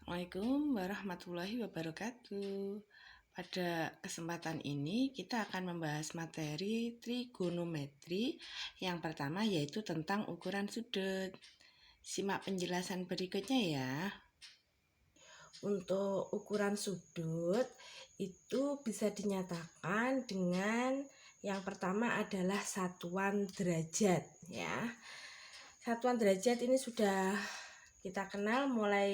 Assalamualaikum warahmatullahi wabarakatuh. Pada kesempatan ini kita akan membahas materi trigonometri. Yang pertama yaitu tentang ukuran sudut. Simak penjelasan berikutnya ya. Untuk ukuran sudut itu bisa dinyatakan dengan yang pertama adalah satuan derajat ya. Satuan derajat ini sudah kita kenal mulai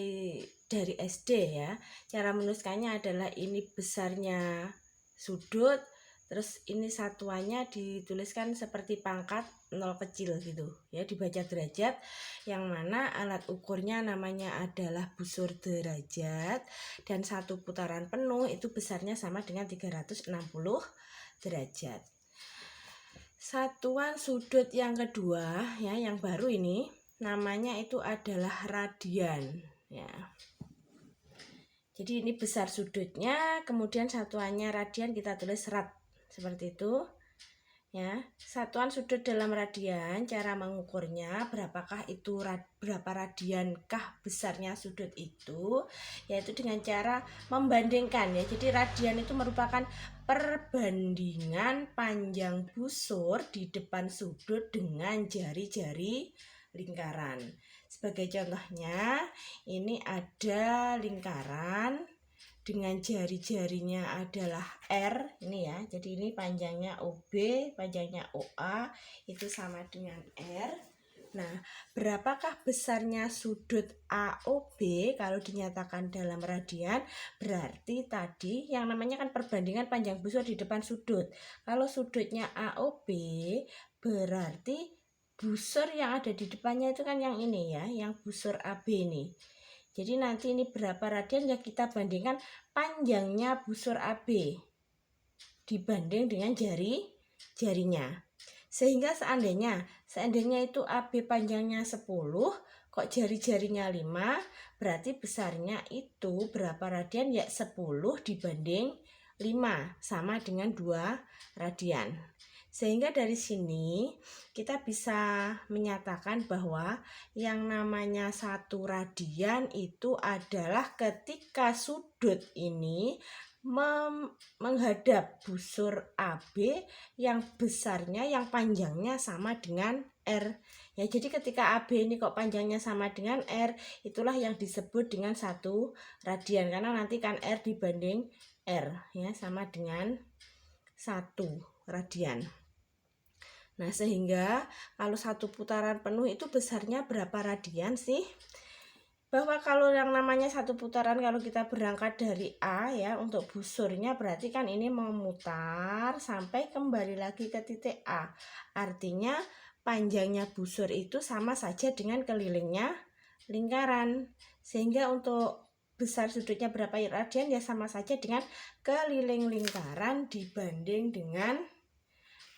dari SD ya. Cara menuliskannya adalah ini besarnya sudut, terus ini satuannya dituliskan seperti pangkat 0 kecil gitu ya, dibaca derajat, yang mana alat ukurnya namanya adalah busur derajat, dan satu putaran penuh itu besarnya sama dengan 360 derajat. Satuan sudut yang kedua ya, yang baru ini namanya itu adalah radian ya. Jadi ini besar sudutnya, kemudian satuannya radian, kita tulis rad seperti itu ya. Satuan sudut dalam radian, cara mengukurnya berapakah itu berapa radiankah besarnya sudut itu, yaitu dengan cara membandingkan ya. Jadi radian itu merupakan perbandingan panjang busur di depan sudut dengan jari-jari lingkaran. Sebagai contohnya, ini ada lingkaran dengan jari-jarinya adalah R ini ya. Jadi ini panjangnya OB, panjangnya OA itu sama dengan R. Nah, berapakah besarnya sudut AOB kalau dinyatakan dalam radian? Berarti tadi yang namanya kan perbandingan panjang busur di depan sudut. Kalau sudutnya AOB, berarti busur yang ada di depannya itu kan yang ini ya, yang busur AB ini. Jadi nanti ini berapa radian ya, kita bandingkan panjangnya busur AB dibanding dengan jarinya. Sehingga seandainya itu AB panjangnya 10, kok jari-jarinya 5, berarti besarnya itu berapa radian ya, 10 dibanding 5 sama dengan 2 radian. Sehingga dari sini kita bisa menyatakan bahwa yang namanya 1 radian itu adalah ketika sudut ini menghadap busur AB yang besarnya, yang panjangnya sama dengan R. Ya, jadi ketika AB ini kok panjangnya sama dengan R, itulah yang disebut dengan 1 radian, karena nanti kan R dibanding R ya sama dengan 1 radian. Nah, sehingga kalau satu putaran penuh itu besarnya berapa radian sih? Bahwa kalau yang namanya satu putaran, kalau kita berangkat dari A ya, untuk busurnya berarti kan ini memutar sampai kembali lagi ke titik A. Artinya panjangnya busur itu sama saja dengan kelilingnya lingkaran. Sehingga untuk besar sudutnya berapa radian ya sama saja dengan keliling lingkaran dibanding dengan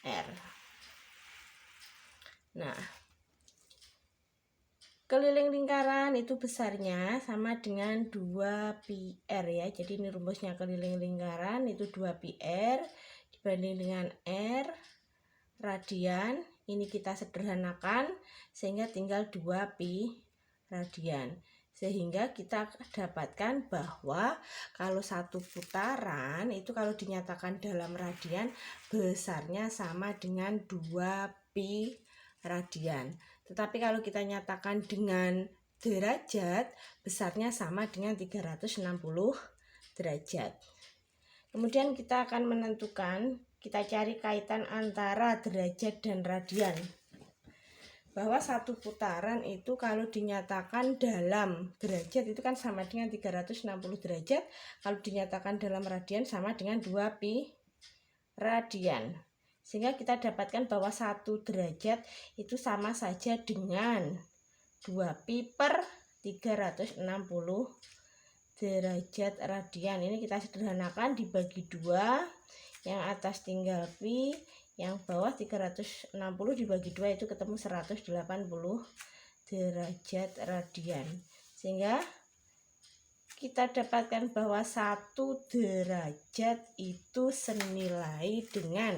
R. Nah, keliling lingkaran itu besarnya sama dengan 2πr ya. Jadi ini rumusnya, keliling lingkaran itu 2πr dibanding dengan R radian. Ini kita sederhanakan sehingga tinggal 2π radian. Sehingga kita dapatkan bahwa kalau satu putaran itu kalau dinyatakan dalam radian besarnya sama dengan 2π radian. Tetapi kalau kita nyatakan dengan derajat, besarnya sama dengan 360 derajat. Kemudian kita akan menentukan, kita cari kaitan antara derajat dan radian. Bahwa satu putaran itu kalau dinyatakan dalam derajat itu kan sama dengan 360 derajat, kalau dinyatakan dalam radian sama dengan 2π radian. Sehingga kita dapatkan bahwa 1 derajat itu sama saja dengan 2π per 360 derajat radian. Ini kita sederhanakan, dibagi 2, yang atas tinggal π, yang bawah 360 dibagi 2 itu ketemu 180 derajat radian. Sehingga kita dapatkan bahwa 1 derajat itu senilai dengan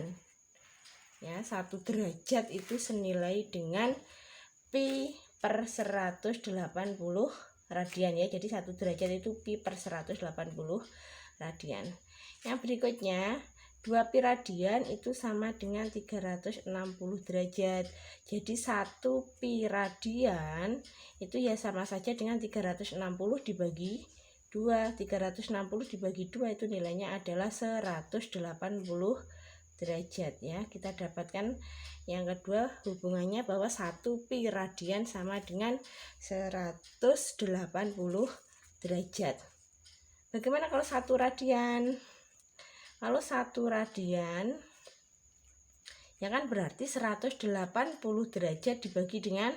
ya, 1 derajat itu senilai dengan π per 180 radian ya. Jadi 1 derajat itu pi per 180 radian. Yang berikutnya 2 pi radian itu sama dengan 360 derajat. Jadi 1 pi radian itu ya sama saja dengan 360 dibagi 2. 360 dibagi 2 itu nilainya adalah 180 derajat ya. Kita dapatkan yang kedua hubungannya bahwa 1 pi radian sama dengan 180 derajat. Bagaimana kalau 1 radian? Kalau 1 radian ya kan berarti 180 derajat dibagi dengan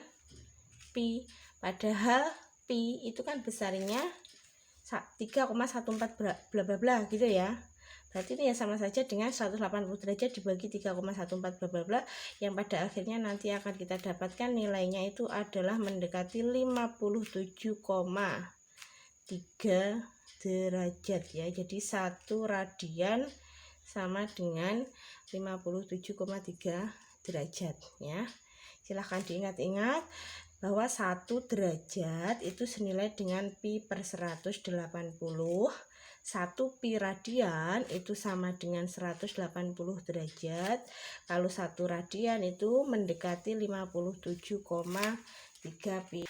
pi. Padahal pi itu kan besarnya 3,14 bla bla bla gitu ya. Berarti ini ya sama saja dengan 180 derajat dibagi 3,14 bla bla bla, yang pada akhirnya nanti akan kita dapatkan nilainya itu adalah mendekati 57,3 derajat ya. Jadi 1 radian sama dengan 57,3 derajat ya. Silahkan diingat-ingat bahwa 1 derajat itu senilai dengan pi per 180. 1 pi radian itu sama dengan 180 derajat. Kalau 1 radian itu mendekati 57,3 pi.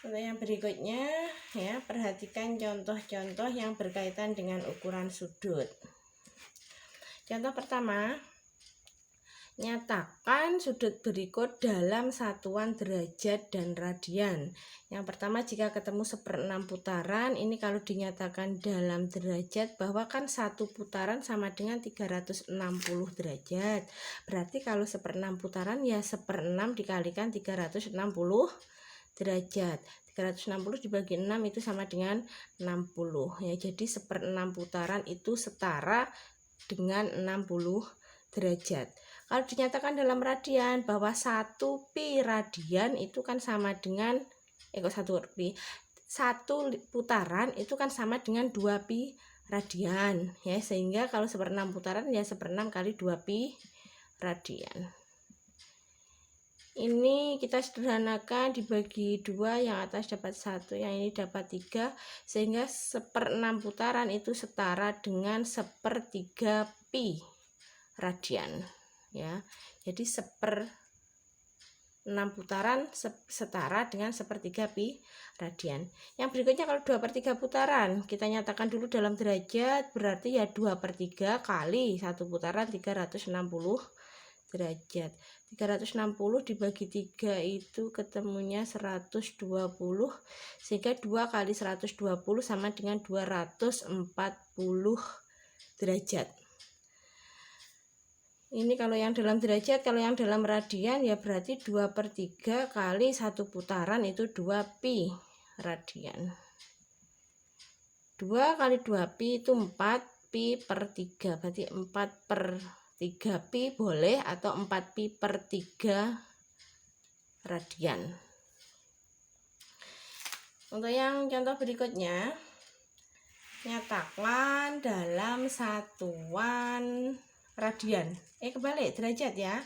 Untuk yang berikutnya ya, perhatikan contoh-contoh yang berkaitan dengan ukuran sudut. Contoh pertama, nyatakan sudut berikut dalam satuan derajat dan radian. Yang pertama, jika ketemu 1/6 putaran, ini kalau dinyatakan dalam derajat, bahwa kan 1 putaran sama dengan 360 derajat. Berarti kalau 1/6 putaran ya 1/6 dikalikan 360 derajat. 360 dibagi 6 itu sama dengan 60 ya. Jadi 1/6 putaran itu setara dengan 60 derajat. Kalau dinyatakan dalam radian bahwa 1 pi radian itu kan sama dengan 1 putaran itu kan sama dengan 2 pi radian ya, sehingga kalau 1/6 putaran ya 1/6 kali 2 pi radian. Ini kita sederhanakan, dibagi 2, yang atas dapat 1, yang ini dapat 3, sehingga 1/6 putaran itu setara dengan 1/3 pi radian ya. Jadi 1/6 putaran setara dengan 1/3 pi radian. Yang berikutnya kalau 2/3 putaran, kita nyatakan dulu dalam derajat, berarti ya 2/3 kali 1 putaran 360 derajat. 360 dibagi 3 itu ketemunya 120, sehingga 2 kali 120 sama dengan 240 derajat. Ini kalau yang dalam derajat. Kalau yang dalam radian ya berarti 2/3 kali 1 putaran itu 2 pi radian. 2 kali 2 pi itu 4 pi per 3, berarti 4/3 pi boleh, atau 4 pi per 3 radian. Untuk yang contoh berikutnya, nyatakan dalam satuan radian. Kebalik, derajat ya.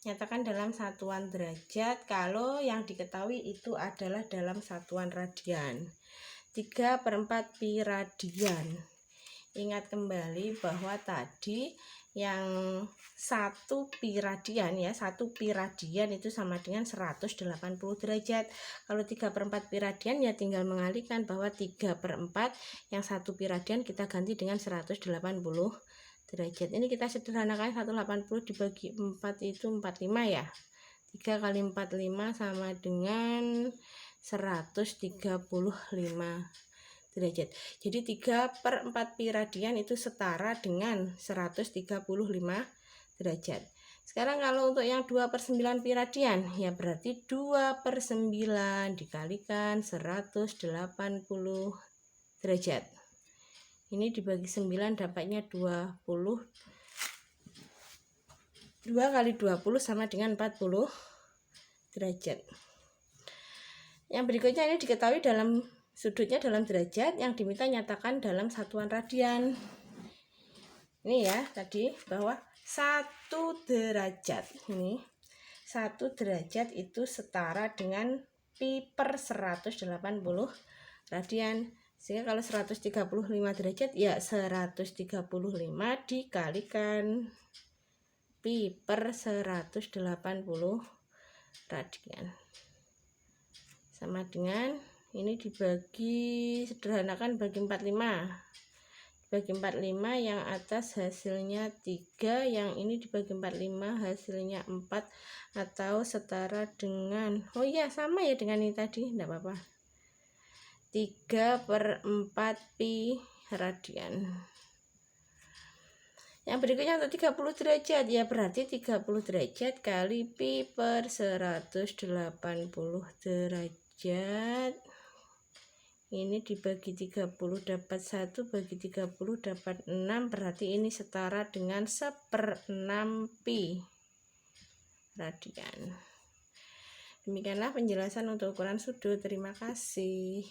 Nyatakan dalam satuan derajat kalau yang diketahui itu adalah dalam satuan radian. 3/4 pi radian. Ingat kembali bahwa tadi yang 1 pi radian ya, 1 pi radian itu sama dengan 180 derajat. Kalau 3/4 pi radian ya tinggal mengalihkan bahwa 3/4 yang 1 pi radian kita ganti dengan 180 derajat. Ini kita sederhanakan, 180 dibagi 4 itu 45 ya. 3 kali 45 sama dengan 135 derajat. Jadi 3/4 pi radian itu setara dengan 135 derajat. Sekarang kalau untuk yang 2/9 pi radian ya berarti 2/9 dikalikan 180 derajat. Ini dibagi 9 dapatnya 20. 2 kali 20 sama dengan 40 derajat. Yang berikutnya ini diketahui dalam sudutnya dalam derajat, yang diminta nyatakan dalam satuan radian. Ini ya tadi bahwa 1 derajat ini 1 derajat itu setara dengan pi per 180 radian. Sehingga kalau 135 derajat ya 135 dikalikan pi per 180 radian. Sama dengan ini dibagi, sederhanakan bagi 45. Bagi 45 yang atas hasilnya 3, yang ini dibagi 45 hasilnya 4, atau setara dengan, oh iya sama ya dengan ini tadi, enggak apa-apa, 3/4 pi radian. Yang berikutnya untuk 30 derajat, ya berarti 30 derajat kali pi per 180 derajat. Ini dibagi 30 dapat 1, bagi 30 dapat 6, berarti ini setara dengan 1/6 pi radian. Demikianlah penjelasan untuk ukuran sudut. Terima kasih.